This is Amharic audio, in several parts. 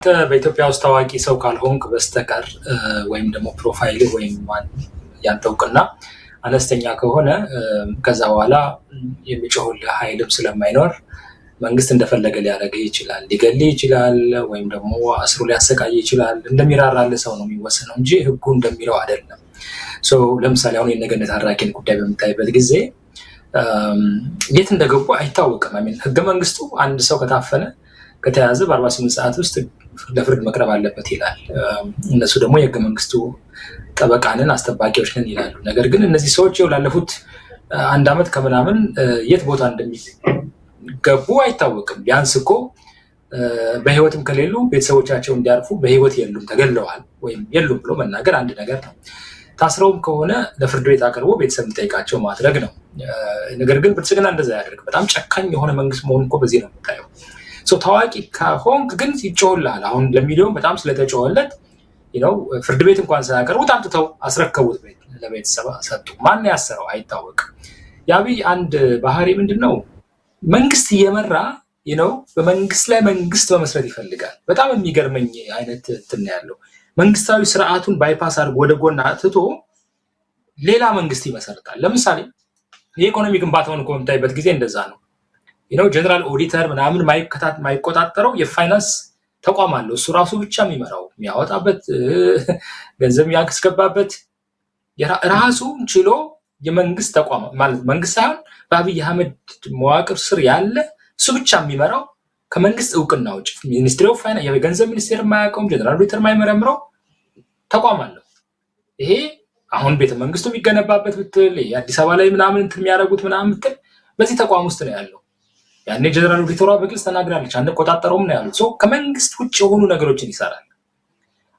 በኢትዮጵያ ውስጥ ታዋቂ ሰው ካልሆንክ በስተቀር ወይም ደግሞ ፕሮፋይል ወይም ያንተ እውቅና አነስተኛ ከሆነ ከዛ በኋላ የሚጮህልህ ኃይልም ስለማይኖር መንግስት እንደፈለገ ሊያደርግህ ይችላል፣ ሊገልህ ይችላል፣ ወይም ደግሞ አስሮ ሊያሰቃይ ይችላል። እንደሚራራልህ ሰው ነው የሚወሰነው እንጂ ህጉ እንደሚለው አይደለም። ለምሳሌ አሁን የነገነት አራኪን ጉዳይ በምታይበት ጊዜ የት እንደገቡ አይታወቅም። ህገ መንግስቱ አንድ ሰው ከታፈነ ከተያዘ በ48 ሰዓት ውስጥ ለፍርድ መቅረብ አለበት ይላል። እነሱ ደግሞ የህገ መንግስቱ ጠበቃንን አስጠባቂዎች ነን ይላሉ። ነገር ግን እነዚህ ሰዎች ላለፉት አንድ አመት ከምናምን የት ቦታ እንደሚገቡ አይታወቅም። ቢያንስ እኮ በህይወትም ከሌሉ ቤተሰቦቻቸው እንዲያርፉ በህይወት የሉም ተገለዋል ወይም የሉም ብሎ መናገር አንድ ነገር ነው። ታስረውም ከሆነ ለፍርድ ቤት አቅርቦ ቤተሰብ እንዲጠይቃቸው ማድረግ ነው። ነገር ግን ብልጽግና እንደዛ ያደርግ በጣም ጨካኝ የሆነ መንግስት መሆኑ እኮ በዚህ ነው የምታየው። ታዋቂ ከሆንክ ግን ይጮህልሃል። አሁን ለሚሊዮን በጣም ስለተጮኸለት ፍርድ ቤት እንኳን ሳያቀርቡት አምጥተው አስረከቡት፣ ለቤተሰብ ሰጡ። ማን ያሰረው አይታወቅም። የአብይ አንድ ባህሪ ምንድነው? መንግስት እየመራ በመንግስት ላይ መንግስት መመስረት ይፈልጋል። በጣም የሚገርመኝ አይነት እንትን ያለው መንግስታዊ ስርዓቱን ባይፓስ አድርጎ ወደ ጎን አትቶ ሌላ መንግስት ይመሰርታል። ለምሳሌ የኢኮኖሚ ግንባታውን እኮ በምታይበት ጊዜ እንደዛ ነው። ጀነራል ኦዲተር ምናምን ማይቆጣጠረው የፋይናንስ ተቋም አለው። እሱ ራሱ ብቻ የሚመራው የሚያወጣበት ገንዘብ የሚያስገባበት ራሱን ችሎ የመንግስት ተቋም ማለት መንግስት ሳይሆን በአብይ አህመድ መዋቅር ስር ያለ እሱ ብቻ የሚመራው ከመንግስት እውቅና ውጭ ሚኒስትሪ ኦፍ ፋይናንስ የገንዘብ ሚኒስቴር የማያውቀውም ጀነራል ኦዲተር የማይመረምረው ተቋም አለው። ይሄ አሁን ቤተ መንግስቱ የሚገነባበት ብትል የአዲስ አበባ ላይ ምናምን የሚያደርጉት ምናምን ብትል በዚህ ተቋም ውስጥ ነው ያለው። ያኔ ጀነራል ኦዲተሯ በግልጽ ተናግራለች፣ አንቆጣጠረውም ነው ያሉት። ከመንግስት ውጭ የሆኑ ነገሮችን ይሰራል።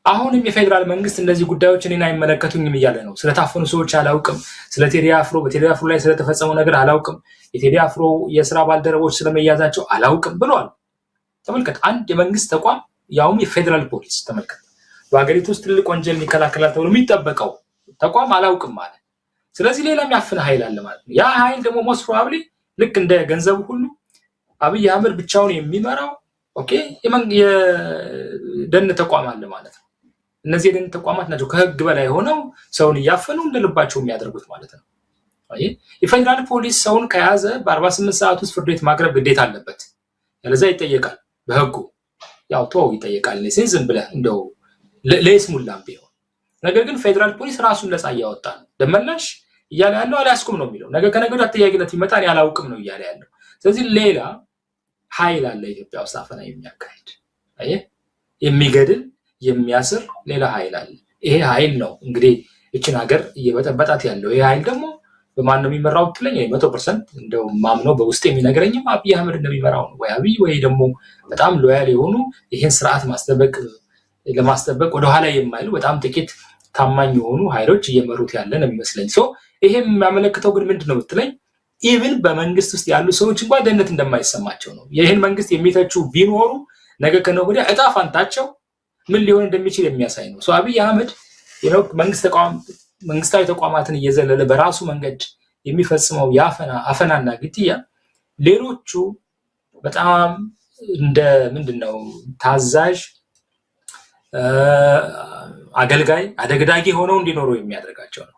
አሁንም የፌዴራል መንግስት እነዚህ ጉዳዮች እኔን አይመለከቱኝም እያለ ነው። ስለታፈኑ ሰዎች አላውቅም፣ ስለ ቴዲ አፍሮ በቴዲ አፍሮ ላይ ስለተፈጸመው ነገር አላውቅም፣ የቴዲ አፍሮ የስራ ባልደረቦች ስለመያዛቸው አላውቅም ብሏል። ተመልከት፣ አንድ የመንግስት ተቋም ያውም የፌዴራል ፖሊስ ተመልከት፣ በሀገሪቱ ውስጥ ትልቅ ወንጀል ይከላከላል ተብሎ የሚጠበቀው ተቋም አላውቅም ማለት። ስለዚህ ሌላ የሚያፍን ኃይል አለ ማለት ነው። ያ ኃይል ደግሞ ሞስት ፕሮባብሊ ልክ እንደ ገንዘቡ ሁሉ አብይ አህመድ ብቻውን የሚመራው የደን ተቋም አለ ማለት ነው። እነዚህ የደን ተቋማት ናቸው ከህግ በላይ ሆነው ሰውን እያፈኑ እንደልባቸው የሚያደርጉት ማለት ነው። የፌዴራል ፖሊስ ሰውን ከያዘ በ48 ሰዓት ውስጥ ፍርድ ቤት ማቅረብ ግዴታ አለበት። ያለዛ ይጠየቃል በህጉ። ያው ይጠየቃል ዝም ብለህ እንደው ለይስሙላም ቢሆን። ነገር ግን ፌዴራል ፖሊስ ራሱን ነፃ እያወጣ ነው። ደመላሽ እያለ ያለው አልያዝኩም ነው የሚለው። ነገ ከነገ ወዲያ ተጠያቂነት ይመጣል ያላውቅም ነው እያለ ያለው። ስለዚህ ሌላ ኃይል አለ ኢትዮጵያ ውስጥ አፈና የሚያካሂድ የሚገድል የሚያስር ሌላ ኃይል አለ። ይሄ ኃይል ነው እንግዲህ እችን ሀገር እየበጠበጣት ያለው። ይሄ ኃይል ደግሞ በማን ነው የሚመራው ብትለኝ 100% እንደው ማምነው በውስጥ የሚነግረኝም አብይ አህመድ እንደሚመራው ነው። ወይ አብይ ወይ ደግሞ በጣም ሎያል የሆኑ ይሄን ስርዓት ለማስጠበቅ ወደኋላ የማይሉ በጣም ጥቂት ታማኝ የሆኑ ኃይሎች እየመሩት ያለ ነው የሚመስለኝ። ይሄ የሚያመለክተው ግን ምንድነው ብትለኝ ኢቭን በመንግስት ውስጥ ያሉ ሰዎች እንኳን ደህንነት እንደማይሰማቸው ነው። ይህን መንግስት የሚተቹ ቢኖሩ ነገ ከነገ ወዲያ እጣ ፋንታቸው ምን ሊሆን እንደሚችል የሚያሳይ ነው። አብይ አህመድ መንግስታዊ ተቋማትን እየዘለለ በራሱ መንገድ የሚፈጽመው አፈናና ግድያ ሌሎቹ በጣም እንደ ምንድነው ታዛዥ አገልጋይ አደግዳጊ ሆነው እንዲኖሩ የሚያደርጋቸው ነው።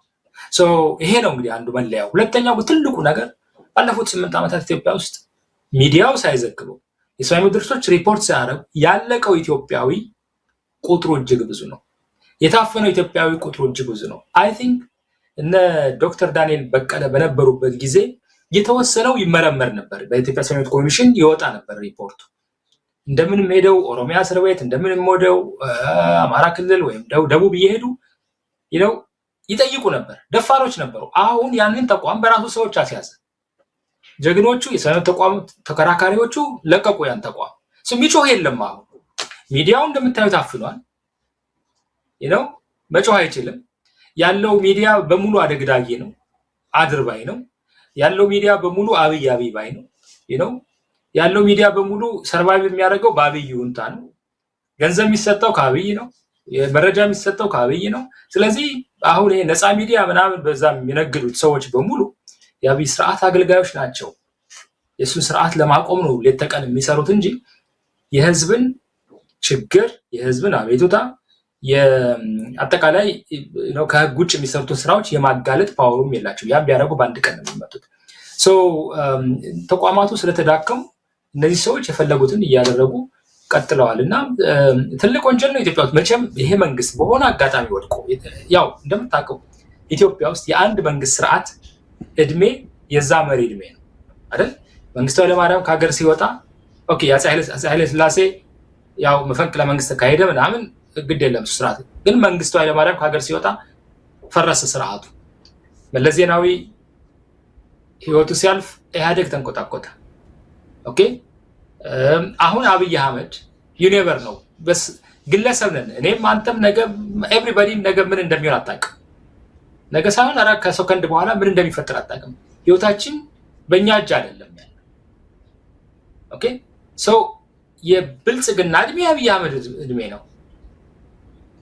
ይሄ ነው እንግዲህ አንዱ መለያው። ሁለተኛው ትልቁ ነገር ባለፉት 8 ዓመታት ኢትዮጵያ ውስጥ ሚዲያው ሳይዘግበው የሰብአዊ መብት ድርጅቶች ሪፖርት ሳያደርጉ ያለቀው ኢትዮጵያዊ ቁጥሩ እጅግ ብዙ ነው። የታፈነው ኢትዮጵያዊ ቁጥሩ እጅግ ብዙ ነው። አይ ቲንክ እነ ዶክተር ዳንኤል በቀለ በነበሩበት ጊዜ የተወሰነው ይመረመር ነበር። በኢትዮጵያ ሰብአዊ መብት ኮሚሽን ይወጣ ነበር ሪፖርቱ። እንደምንም ሄደው ኦሮሚያ እስር ቤት እንደምንም ሄደው አማራ ክልል ወይም ደቡብ እየሄዱ ይጠይቁ ነበር። ደፋሮች ነበሩ። አሁን ያንን ተቋም በራሱ ሰዎች አስያዘ። ጀግኖቹ የሰብአዊ መብት ተቋም ተከራካሪዎቹ ለቀቁ ያን ተቋም። የሚጮህ የለም። አሁን ሚዲያው እንደምታዩት አፍኗል። መጮህ አይችልም። ያለው ሚዲያ በሙሉ አደግዳጊ ነው፣ አድርባይ ነው። ያለው ሚዲያ በሙሉ አብይ ባይ ነው። ያለው ሚዲያ በሙሉ ሰርቫይቭ የሚያደርገው በአብይ ሁንታ ነው። ገንዘብ የሚሰጠው ከአብይ ነው። መረጃ የሚሰጠው ከአብይ ነው። ስለዚህ አሁን ይሄ ነፃ ሚዲያ ምናምን በዛም የሚነግዱት ሰዎች በሙሉ የአብይ ስርዓት አገልጋዮች ናቸው። የእሱን ስርዓት ለማቆም ነው ሌት ተቀን የሚሰሩት እንጂ የህዝብን ችግር የህዝብን አቤቱታ የአጠቃላይ ነው ከህግ ውጭ የሚሰሩትን ስራዎች የማጋለጥ ፓወሩም የላቸው። ያ ቢያደርጉ በአንድ ቀን ነው የሚመጡት። ተቋማቱ ስለተዳከሙ እነዚህ ሰዎች የፈለጉትን እያደረጉ ቀጥለዋል እና ትልቅ ወንጀል ነው ኢትዮጵያ ውስጥ። መቼም ይሄ መንግስት በሆነ አጋጣሚ ወድቆ ያው እንደምታውቀው ኢትዮጵያ ውስጥ የአንድ መንግስት ስርዓት እድሜ የዛ መሪ እድሜ ነው አይደል? መንግስቱ ኃይለማርያም ከሀገር ሲወጣ ኦኬ የአፄ ኃይለ ሥላሴ ያው መፈንቅለ መንግስት ተካሄደ ምናምን ግድ የለም ስርዓት። ግን መንግስቱ ኃይለማርያም ከሀገር ሲወጣ ፈረሰ ስርዓቱ። መለስ ዜናዊ ህይወቱ ሲያልፍ ኢህአዴግ ተንቆጣቆጠ። ኦኬ አሁን አብይ አህመድ ዩኒቨር ነው። በስ ግለሰብ ነን እኔም አንተም ነገ ኤቭሪባዲ ነገ ምን እንደሚሆን አታውቅም። ነገ ሳይሆን አራ ከሰከንድ በኋላ ምን እንደሚፈጠር አታውቅም። ህይወታችን በእኛ እጅ አይደለም ያለው። ኦኬ የብልጽግና እድሜ አብይ አህመድ እድሜ ነው።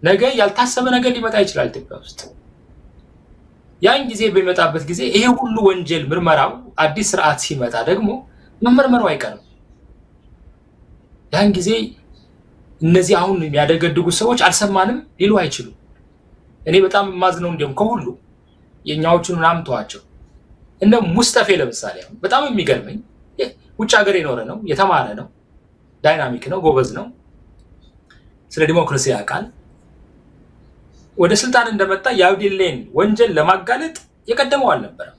ነገ ያልታሰበ ነገር ሊመጣ ይችላል ኢትዮጵያ ውስጥ። ያን ጊዜ በሚመጣበት ጊዜ ይሄ ሁሉ ወንጀል ምርመራው አዲስ ስርዓት ሲመጣ ደግሞ መመርመሩ አይቀርም። ያን ጊዜ እነዚህ አሁን የሚያደገድጉ ሰዎች አልሰማንም ሊሉ አይችሉም። እኔ በጣም የማዝነው እንደውም ከሁሉ የኛዎቹን ምናምን ተዋቸው እንደ ሙስጠፌ ለምሳሌ በጣም የሚገርመኝ ውጭ ሀገር የኖረ ነው፣ የተማረ ነው፣ ዳይናሚክ ነው፣ ጎበዝ ነው፣ ስለ ዲሞክራሲ ያውቃል። ወደ ስልጣን እንደመጣ የአብዲሌን ወንጀል ለማጋለጥ የቀደመው አልነበረም።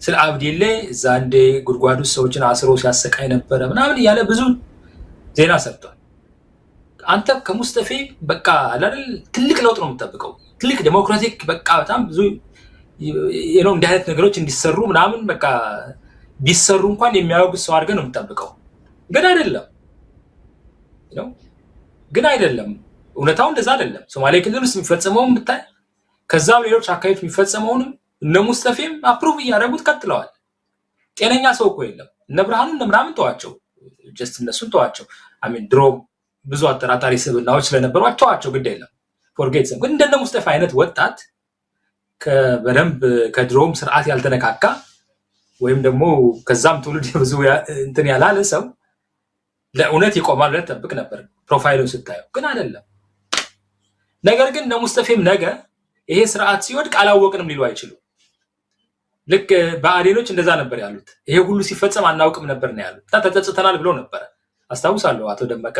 ስለ አብዲሌ እዛ እንደ ጉድጓዱ ሰዎችን አስሮ ሲያሰቃይ ነበረ ምናምን እያለ ብዙ ዜና ሰርቷል። አንተ ከሙስጠፌ በቃ አይደል ትልቅ ለውጥ ነው የምጠብቀው፣ ትልቅ ዲሞክራቲክ በቃ በጣም ብዙ እንዲህ አይነት ነገሮች እንዲሰሩ ምናምን በቃ ቢሰሩ እንኳን የሚያወግዝ ሰው አድርገህ ነው የምጠብቀው። ግን አይደለም እውነታው እንደዛ አይደለም። ሶማሌ ክልል ውስጥ የሚፈጸመውን ብታይ ከዛም ሌሎች አካባቢዎች የሚፈጸመውንም እነ ሙስጠፌም አፕሩቭ እያደረጉት ቀጥለዋል። ጤነኛ ሰው እኮ የለም። እነ ብርሃኑ እነ ምናምን ተዋቸው፣ ጀስት እነሱን ተዋቸው። ድሮ ብዙ አጠራጣሪ ስብናዎች ስለነበሯቸው ተዋቸው፣ ግድ የለም ፎርጌት። ግን እንደነ ሙስጠፌ አይነት ወጣት በደንብ ከድሮም ስርዓት ያልተነካካ ወይም ደግሞ ከዛም ትውልድ ብዙ እንትን ያላለ ሰው ለእውነት ይቆማል ብለህ ጠብቅ ነበር ፕሮፋይሉን ስታየው። ግን አይደለም። ነገር ግን እነ ሙስጠፌም ነገ ይሄ ስርዓት ሲወድቅ አላወቅንም ሊሉ አይችሉም። ልክ በአዴኖች እንደዛ ነበር ያሉት። ይሄ ሁሉ ሲፈጸም አናውቅም ነበር ነው ያሉት። ተጸጽተናል ብሎ ነበር። አስታውሳለሁ አቶ ደመቀ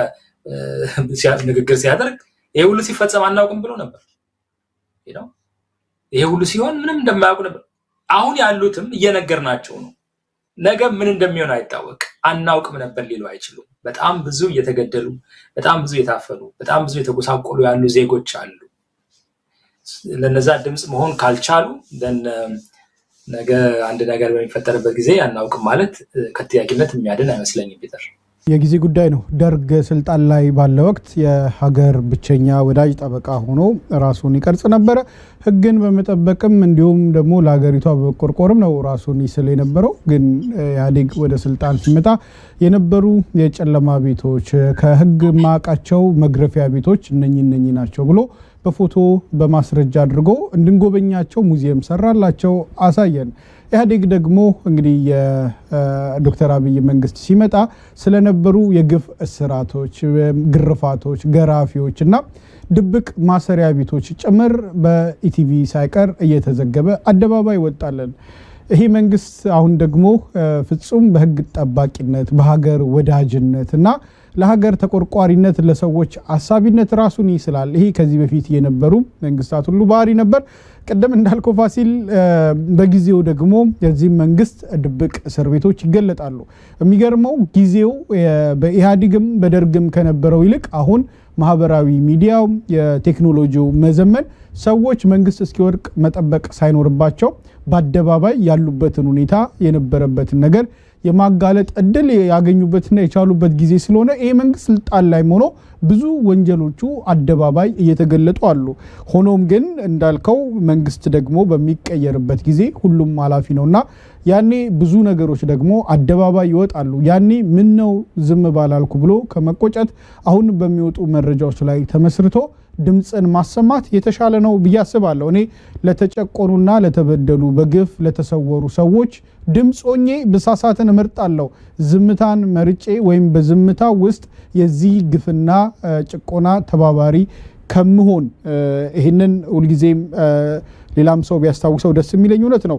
ንግግር ሲያደርግ ይሄ ሁሉ ሲፈጸም አናውቅም ብሎ ነበር። ይሄ ሁሉ ሲሆን ምንም እንደማያውቁ ነበር። አሁን ያሉትም እየነገርናቸው ነው። ነገ ምን እንደሚሆን አይታወቅ፣ አናውቅም ነበር ሊሉ አይችሉም። በጣም ብዙ እየተገደሉ፣ በጣም ብዙ የታፈኑ፣ በጣም ብዙ የተጎሳቆሉ ያሉ ዜጎች አሉ። ለነዛ ድምፅ መሆን ካልቻሉ ነገ አንድ ነገር በሚፈጠርበት ጊዜ አናውቅም ማለት ከጥያቄነት የሚያድን አይመስለኝም። ፒተር የጊዜ ጉዳይ ነው። ደርግ ስልጣን ላይ ባለ ወቅት የሀገር ብቸኛ ወዳጅ ጠበቃ ሆኖ ራሱን ይቀርጽ ነበረ። ሕግን በመጠበቅም እንዲሁም ደግሞ ለሀገሪቷ በመቆርቆርም ነው ራሱን ይስል የነበረው። ግን ኢህአዴግ ወደ ስልጣን ሲመጣ የነበሩ የጨለማ ቤቶች ከሕግ ማቃቸው መግረፊያ ቤቶች እነኚህ ናቸው ብሎ በፎቶ በማስረጃ አድርጎ እንድንጎበኛቸው ሙዚየም ሰራላቸው፣ አሳየን። ኢህአዴግ ደግሞ እንግዲህ የዶክተር አብይ መንግስት ሲመጣ ስለነበሩ የግፍ እስራቶች፣ ግርፋቶች፣ ገራፊዎች እና ድብቅ ማሰሪያ ቤቶች ጭምር በኢቲቪ ሳይቀር እየተዘገበ አደባባይ ወጣለን። ይሄ መንግስት አሁን ደግሞ ፍጹም በህግ ጠባቂነት፣ በሀገር ወዳጅነት እና ለሀገር ተቆርቋሪነት፣ ለሰዎች አሳቢነት ራሱን ይስላል። ይሄ ከዚህ በፊት የነበሩ መንግስታት ሁሉ ባህሪ ነበር። ቀደም እንዳልከው ፋሲል፣ በጊዜው ደግሞ የዚህ መንግስት ድብቅ እስር ቤቶች ይገለጣሉ። የሚገርመው ጊዜው በኢህአዴግም በደርግም ከነበረው ይልቅ አሁን ማህበራዊ ሚዲያው የቴክኖሎጂው መዘመን ሰዎች መንግስት እስኪወድቅ መጠበቅ ሳይኖርባቸው በአደባባይ ያሉበትን ሁኔታ የነበረበትን ነገር የማጋለጥ እድል ያገኙበትና የቻሉበት ጊዜ ስለሆነ ይሄ መንግስት ስልጣን ላይ ሆኖ ብዙ ወንጀሎቹ አደባባይ እየተገለጡ አሉ። ሆኖም ግን እንዳልከው መንግስት ደግሞ በሚቀየርበት ጊዜ ሁሉም ኃላፊ ነውና ያኔ ብዙ ነገሮች ደግሞ አደባባይ ይወጣሉ። ያኔ ምን ነው ዝም ባላልኩ ብሎ ከመቆጨት አሁን በሚወጡ መረጃዎች ላይ ተመስርቶ ድምፅን ማሰማት የተሻለ ነው ብዬ አስባለሁ። እኔ ለተጨቆኑና ለተበደሉ በግፍ ለተሰወሩ ሰዎች ድምፅ ሆኜ ብሳሳትን እመርጣለሁ። ዝምታን መርጬ ወይም በዝምታ ውስጥ የዚህ ግፍና ጭቆና ተባባሪ ከምሆን ይህንን ሁልጊዜም ሌላም ሰው ቢያስታውሰው ደስ የሚለኝ እውነት ነው።